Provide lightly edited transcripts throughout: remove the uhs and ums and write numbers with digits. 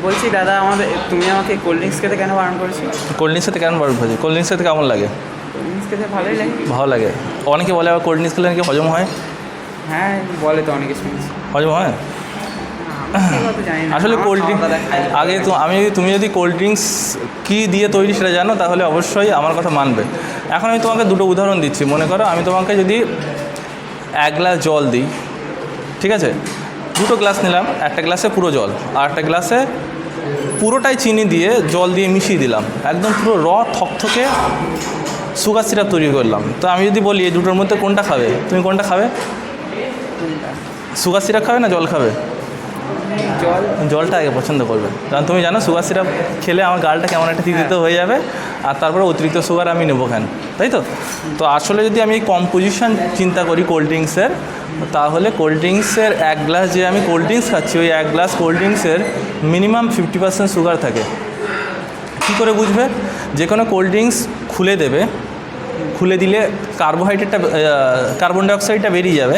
বলছি দাদা, তুমি আমাকে কোল্ড ড্রিঙ্কস খেতে কেন বারণ করেছো? কোল্ড ড্রিঙ্কস খেতে কেন বারণ করেছি? কোল্ড ড্রিঙ্কস খেতে কেমন লাগে? কোল্ড ড্রিঙ্কস খেতে ভালোই লাগে। ভালো লাগে। অনেকে বলে আবার কোল্ড ড্রিঙ্কস খেলে নাকি হজম হয়। হ্যাঁ, বলে তো অনেকে শুনছি। হজম হয়? আসলে কোল্ড ড্রিঙ্ক আগে তো তুমি যদি কোল্ড ড্রিঙ্কস কী দিয়ে তৈরি সেটা জানো, তাহলে অবশ্যই আমার কথা মানবে। এখন আমি তোমাকে দুটো উদাহরণ দিচ্ছি। মনে করো আমি তোমাকে যদি 1 গ্লাস জল দিই, ঠিক আছে? 2টো গ্লাস নিলাম, একটা গ্লাসে পুরো জল, আর একটা গ্লাসে পুরোটাই চিনি দিয়ে জল দিয়ে মিশিয়ে দিলাম, একদম পুরো থকথকে সুগার সিরাপ তৈরি করলাম। তো আমি যদি বলি এই দুটোর মধ্যে কোনটা খাবে, তুমি কোনটা খাবে? সুগার সিরাপ খাবে না জল খাবে? জলটা আগে পছন্দ করবে, কারণ তুমি জানো সুগার সিরাপ খেলে আমার গালটা কেমন একটা তিতিতে হয়ে যাবে, আর তারপরে অতিরিক্ত সুগার আমি নেবো কেন, তাই তো? তো আসলে যদি আমি এই কম্পোজিশন চিন্তা করি কোল্ড ড্রিঙ্কসের, তাহলে কোল্ড ড্রিঙ্কসের 1 গ্লাস যে আমি কোল্ড ড্রিঙ্কস খাচ্ছি, ওই 1 গ্লাস কোল্ড ড্রিঙ্কসের মিনিমাম 50% সুগার থাকে। কী করে বুঝবে? যে কোনো কোল্ড ড্রিঙ্কস খুলে দেবে, খুলে দিলে কার্বন ডাইঅক্সাইডটা বেরিয়ে যাবে।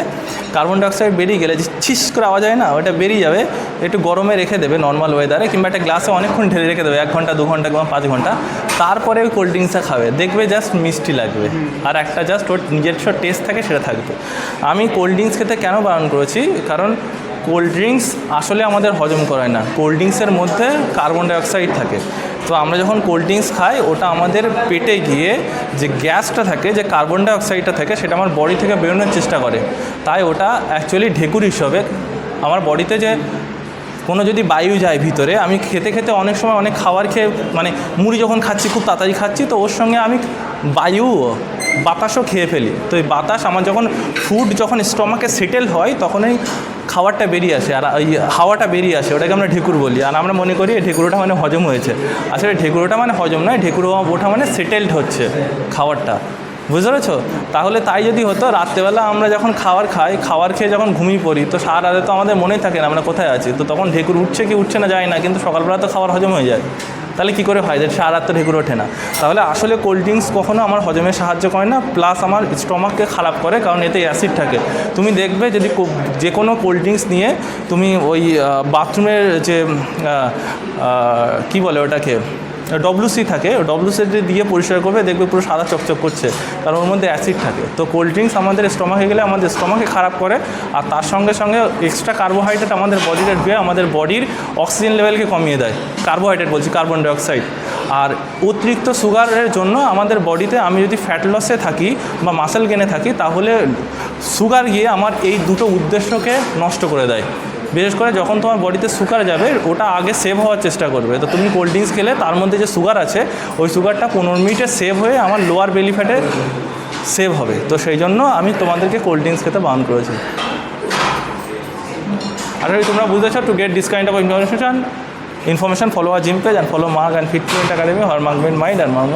কার্বন ডাইঅক্সাইড বেরিয়ে গেলে যে ছিস করে আওয়াজ হয় না, ওটা বেরিয়ে যাবে। একটু গরমে রেখে দেবে নর্মাল ওয়েদারে, কিংবা একটা গ্লাসে অনেকক্ষণ ঢেলে রেখে দেবে, 1 ঘন্টা 2 ঘন্টা কিংবা 5 ঘন্টা। তারপরে ওই কোল্ড ড্রিঙ্কসটা খাবে, দেখবে জাস্ট মিষ্টি লাগবে, আর একটা জাস্ট ওর নিজস্ব টেস্ট থাকে সেটা থাকবে। আমি কোল্ড ড্রিঙ্কস খেতে কেন বারণ করেছি? কারণ কোল্ড ড্রিঙ্কস আসলে আমাদের হজম করায় না। কোল্ড ড্রিঙ্কসের মধ্যে কার্বন ডাইঅক্সাইড থাকে। তো আমরা যখন কোল্ড ড্রিঙ্কস খাই, ওটা আমাদের পেটে গিয়ে যে গ্যাসটা থাকে, যে কার্বন ডাইঅক্সাইডটা থাকে, সেটা আমার বডি থেকে বেরোনোর চেষ্টা করে। তাই ওটা অ্যাকচুয়ালি ঢেকুর হিসাবে আমার বডিতে যে কোনো যদি বায়ু যায় ভিতরে, আমি খেতে খেতে অনেক সময় অনেক খাবার খেয়ে, মানে মুড়ি যখন খাচ্ছি খুব তাড়াতাড়ি খাচ্ছি, তো ওর সঙ্গে আমি বাতাসও খেয়ে ফেলি। তো এই বাতাস আমার যখন যখন স্টমাকে সেটেল হয়, তখনই খাবারটা বেরিয়ে আসে, আর ওই হাওয়াটা বেরিয়ে আসে, ওটাকে আমরা ঢেকুর বলি। আর আমরা মনে করি ঢেকুরোটা মানে হজম হয়েছে। আসলে ঢেকুরোটা মানে হজম নয়, ঢেকুরো ওঠা মানে সেটেলড হচ্ছে খাবারটা, বুঝতে পেরেছো? তাহলে তাই যদি হতো, রাত্রেবেলা আমরা যখন খাবার খেয়ে যখন ঘুমিয়ে পড়ি, তো সারা রাতে তো আমাদের মনেই থাকে না আমরা কোথায় আছি। তো তখন ঢেকুর উঠছে কি উঠছে না যায় না, কিন্তু সকালবেলা তো খাবার হজম হয়ে যায়। তাহলে কী করে হয় যে সারা রাত তো ঢেকুর ওঠে না? তাহলে আসলে কোল্ড ড্রিঙ্কস কখনো আমার হজমে সাহায্য করে না, প্লাস আমার স্টমাককে খারাপ করে, কারণ এতে অ্যাসিড থাকে। তুমি দেখবে যদি যে কোনো কোল্ড ড্রিঙ্কস নিয়ে তুমি ওই বাথরুমের যে কী বলে ওটাকে, WC থাকে, WC দিয়ে পরিষ্কার করবে, দেখবে পুরো সাদা চকচক করছে, কারণ ওর মধ্যে অ্যাসিড থাকে। তো কোল্ড ড্রিঙ্কস আমাদের স্টমাকে গেলে আমাদের স্টমাকে খারাপ করে, আর তার সঙ্গে সঙ্গে এক্সট্রা কার্বোহাইড্রেট আমাদের বডিতে ঢুকে আমাদের বডির অক্সিজেন লেভেলকে কমিয়ে দেয়। কার্বোহাইড্রেট বলছি, কার্বন ডাইঅক্সাইড। আর অতিরিক্ত সুগারের জন্য আমাদের বডিতে, আমি যদি ফ্যাট লসে থাকি বা মাসেল গেনে থাকি, তাহলে সুগার গিয়ে আমার এই দুটো উদ্দেশ্যকে নষ্ট করে দেয়। বিশেষ করে যখন তোমার বডিতে সুগার যাবে, ওটা আগে সেভ হওয়ার চেষ্টা করবে। তো তুমি কোল্ড ড্রিঙ্কস খেলে তার মধ্যে যে সুগার আছে, ওই সুগারটা 15 মিনিটে সেভ হয়ে আমার লোয়ার বেলি ফ্যাটে সেভ হবে। তো সেই জন্য আমি তোমাদেরকে কোল্ড ড্রিঙ্কস খেতে বারণ করেছি। আর তোমরা বুঝেছো, to get this kind of information, follow our gym page and follow Mark and Fit Academy or Mark Mind and Mark